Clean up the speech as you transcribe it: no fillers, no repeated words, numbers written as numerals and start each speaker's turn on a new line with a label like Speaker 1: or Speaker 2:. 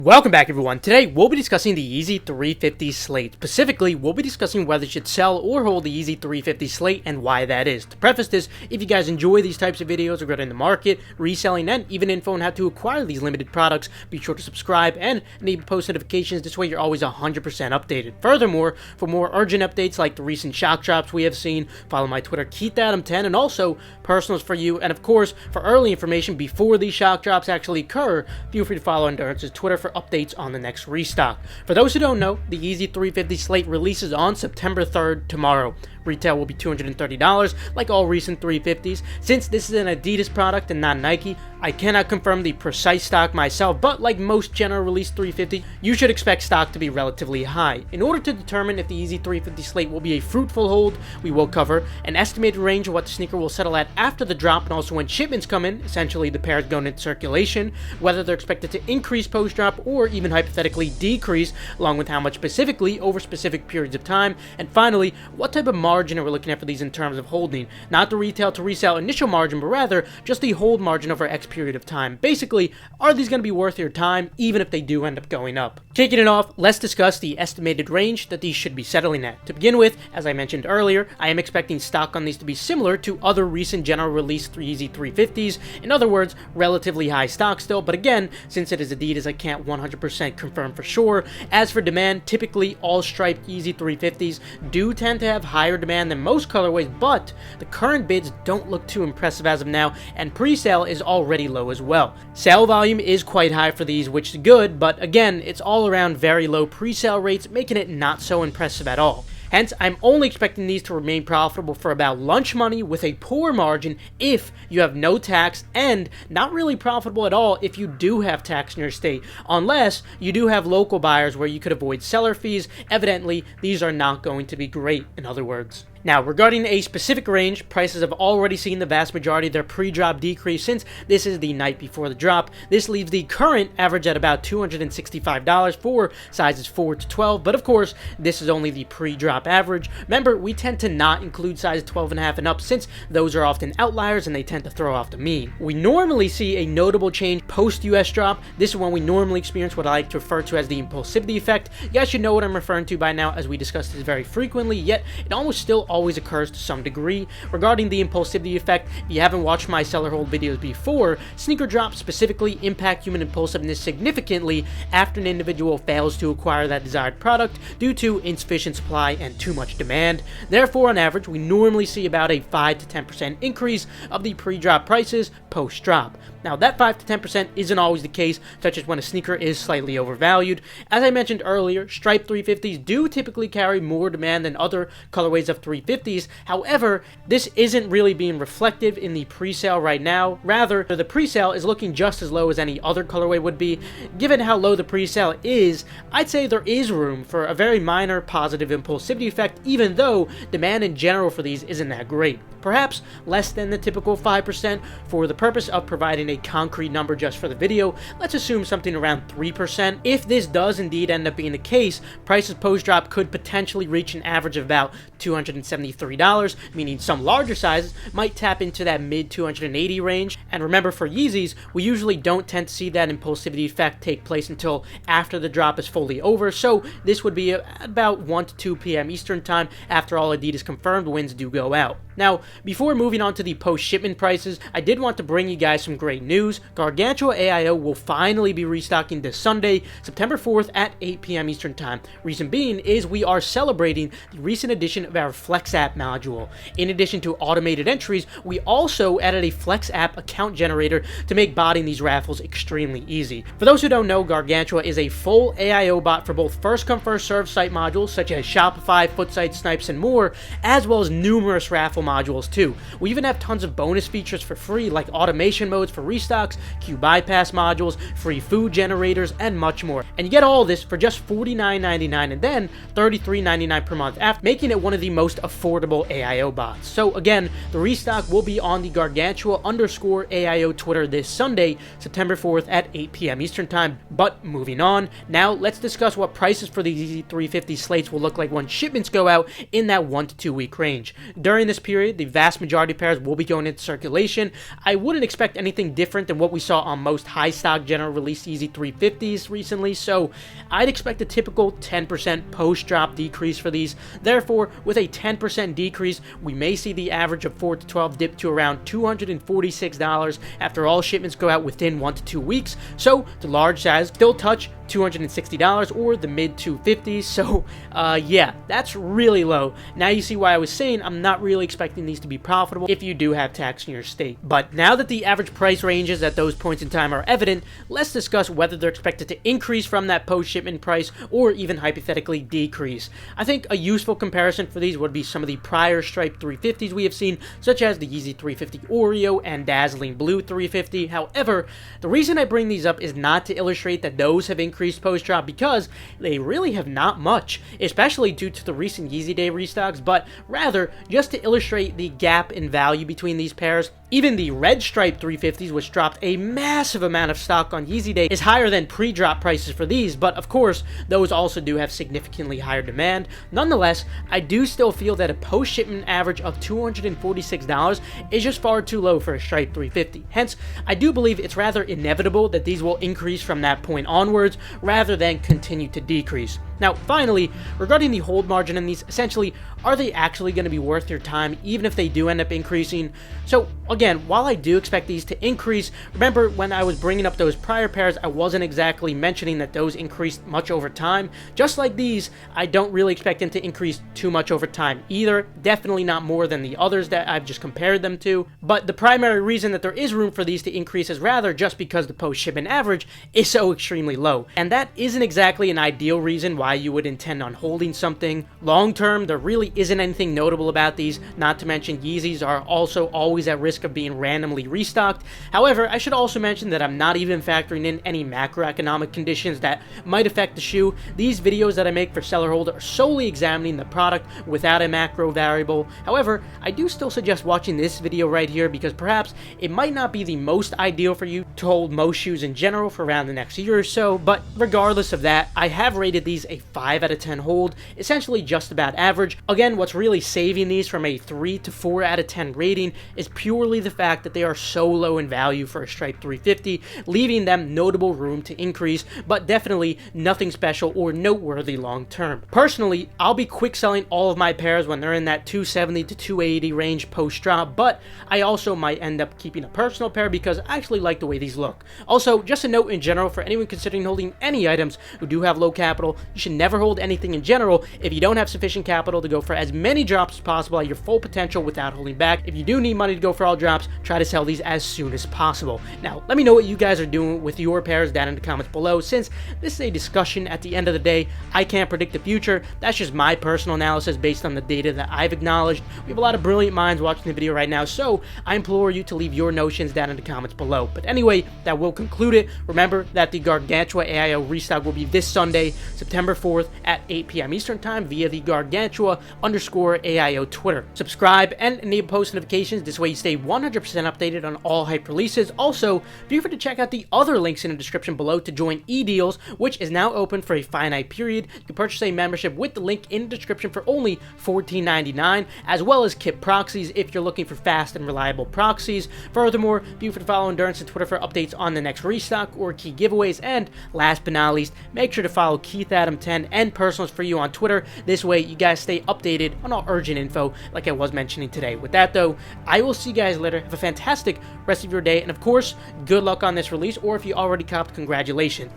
Speaker 1: Welcome back, everyone. Today, we'll be discussing the Yeezy 350 Slate. Specifically, we'll be discussing whether you should sell or hold the Yeezy 350 Slate and why that is. To preface this, if you guys enjoy these types of videos regarding the market, reselling, and even info on how to acquire these limited products, be sure to subscribe and enable post notifications. This way, you're always 100% updated. Furthermore, for more urgent updates like the recent shock drops we have seen, follow my Twitter, KeithAdam10, and also personals for you. And of course, for early information before these shock drops actually occur, feel free to follow Endurance's Twitter for updates on the next restock. For those who don't know, the Yeezy 350 Slate releases on September 3rd, tomorrow. Retail will be $230, like all recent 350s. Since this is an Adidas product and not Nike, I cannot confirm the precise stock myself, but like most general release 350, you should expect stock to be relatively high. In order to determine if the Yeezy 350 Slate will be a fruitful hold, we will cover an estimated range of what the sneaker will settle at after the drop and also when shipments come in, essentially the pairs going into circulation, whether they're expected to increase post-drop or even hypothetically decrease, along with how much specifically over specific periods of time, and finally, what type of margin are we looking at for these in terms of holding. Not the retail to resale initial margin, but rather just the hold margin over X period of time. Basically, are these going to be worth your time, even if they do end up going up? Kicking it off, let's discuss the estimated range that these should be settling at. To begin with, as I mentioned earlier, I am expecting stock on these to be similar to other recent general release Yeezy 350s. In other words, relatively high stock still, but again, since it is Adidas, I can't 100% confirm for sure. As for demand, typically all striped Yeezy 350s do tend to have higher demand than most colorways, but the current bids don't look too impressive as of now, and pre-sale is already low as well. Sale volume is quite high for these, which is good, but again, it's all around very low pre-sale rates, making it not so impressive at all. Hence, I'm only expecting these to remain profitable for about lunch money with a poor margin if you have no tax, and not really profitable at all if you do have tax in your state, unless you do have local buyers where you could avoid seller fees. Evidently, these are not going to be great, in other words. Now, regarding a specific range, prices have already seen the vast majority of their pre-drop decrease since this is the night before the drop. This leaves the current average at about $265 for sizes 4 to 12, but of course, this is only the pre-drop average. Remember, we tend to not include sizes 12.5 and up since those are often outliers and they tend to throw off the mean. We normally see a notable change post-US drop. This is when we normally experience what I like to refer to as the impulsivity effect. You guys should know what I'm referring to by now, as we discuss this very frequently, yet it almost still always occurs to some degree. Regarding the impulsivity effect, if you haven't watched my seller hold videos before, sneaker drops specifically impact human impulsiveness significantly after an individual fails to acquire that desired product due to insufficient supply and too much demand. Therefore, on average, we normally see about a 5 to 10% increase of the pre-drop prices post-drop. Now, that 5 to 10% isn't always the case, such as when a sneaker is slightly overvalued. As I mentioned earlier, striped 350s do typically carry more demand than other colorways of 350s. However, this isn't really being reflective in the pre-sale right now. Rather, the pre-sale is looking just as low as any other colorway would be. Given how low the pre-sale is, I'd say there is room for a very minor positive impulsivity effect, even though demand in general for these isn't that great. Perhaps less than the typical 5%. For the purpose of providing a concrete number just for the video, let's assume something around 3%. If this does indeed end up being the case, prices post-drop could potentially reach an average of about $273, meaning some larger sizes might tap into that mid-280 range. And remember, for Yeezys, we usually don't tend to see that impulsivity effect take place until after the drop is fully over, so this would be about 1 to 2 p.m. Eastern Time after all Adidas confirmed wins do go out. Now, before moving on to the post-shipment prices, I did want to bring you guys some great news. Gargantua AIO will finally be restocking this Sunday, September 4th at 8 p.m. Eastern Time. Reason being is we are celebrating the recent addition of our Flex app module. In addition to automated entries, we also added a Flex app account generator to make botting these raffles extremely easy. For those who don't know, Gargantua is a full AIO bot for both first-come, first-served site modules such as Shopify, Footsite, Snipes, and more, as well as numerous raffle modules too. We even have tons of bonus features for free, like automation modes for restocks, queue bypass modules, free food generators, and much more. And you get all this for just $49.99 and then $33.99 per month, after making it one of the most affordable AIO bots. So again, the restock will be on the Gargantua_AIO Twitter this Sunday, September 4th at 8 p.m. Eastern Time. But moving on, now let's discuss what prices for the Yeezy 350 slates will look like when shipments go out in that 1 to 2 week range. During this period, the vast majority of pairs will be going into circulation. I wouldn't expect anything different than what we saw on most high stock general release Yeezy 350s recently, so I'd expect a typical 10% post-drop decrease for these. Therefore, with a 10% decrease, we may see the average of 4 to 12 dip to around $246 after all shipments go out within 1 to 2 weeks. So the large size still touch $260 or the mid 250s. So yeah, that's really low. Now you see why I was saying I'm not really expecting these to be profitable if you do have tax in your state. But now that the average price ranges at those points in time are evident, let's discuss whether they're expected to increase from that post-shipment price or even hypothetically decrease. I think a useful comparison for these would be some of the prior striped 350s we have seen, such as the Yeezy 350 Oreo and Dazzling Blue 350. However, the reason I bring these up is not to illustrate that those have increased post-drop, because they really have not much, especially due to the recent Yeezy Day restocks, but rather just to illustrate the gap in value between these pairs. Even the red stripe 350s, which dropped a massive amount of stock on Yeezy Day, is higher than pre-drop prices for these, but of course, those also do have significantly higher demand. Nonetheless, I do still feel that a post-shipment average of $246 is just far too low for a stripe 350. Hence, I do believe it's rather inevitable that these will increase from that point onwards, rather than continue to decrease. Now, finally, regarding the hold margin in these, essentially, are they actually going to be worth your time, even if they do end up increasing? So, again, while I do expect these to increase, remember when I was bringing up those prior pairs, I wasn't exactly mentioning that those increased much over time. Just like these, I don't really expect them to increase too much over time either. Definitely not more than the others that I've just compared them to. But the primary reason that there is room for these to increase is rather just because the post-shipment average is so extremely low. And that isn't exactly an ideal reason why you would intend on holding something. Long term, there really isn't anything notable about these, not to mention Yeezys are also always at risk of being randomly restocked. However, I should also mention that I'm not even factoring in any macroeconomic conditions that might affect the shoe. These videos that I make for Seller Hold are solely examining the product without a macro variable. However, I do still suggest watching this video right here, because perhaps it might not be the most ideal for you to hold most shoes in general for around the next year or so, but regardless of that, I have rated these a 5 out of 10 hold, essentially just about average. Again, what's really saving these from a 3 to 4 out of 10 rating is purely the fact that they are so low in value for a Stripe 350, leaving them notable room to increase, but definitely nothing special or noteworthy long term. Personally, I'll be quick selling all of my pairs when they're in that 270 to 280 range post drop, but I also might end up keeping a personal pair because I actually like the way these look. Also, just a note in general for anyone considering holding any items who do have low capital, you should never hold anything in general if you don't have sufficient capital to go for as many drops as possible at your full potential without holding back. If you do need money to go for all drops, try to sell these as soon as possible. Now, let me know what you guys are doing with your pairs down in the comments below. Since this is a discussion, at the end of the day, I can't predict the future. That's just my personal analysis based on the data that I've acknowledged. We have a lot of brilliant minds watching the video right now, so I implore you to leave your notions down in the comments below. But anyway, that will conclude it. Remember that the Gargantua AIO restock will be this Sunday, September 4th at 8 p.m. Eastern Time via the Gargantua_AIO Twitter. Subscribe and enable post notifications. This way you stay 100% updated on all hype releases. Also, be sure to check out the other links in the description below to join eDeals, which is now open for a finite period. You can purchase a membership with the link in the description for only $14.99, as well as kit proxies if you're looking for fast and reliable proxies. Furthermore, be sure to follow Endurance on Twitter for updates on the next restock or key giveaways. And last but not least, make sure to follow KeithAdam10 and Personals for You on Twitter. This way you guys stay updated on all urgent info like I was mentioning today. With that though, I will see you guys later. Have a fantastic rest of your day, and of course, good luck on this release, or if you already copped, congratulations.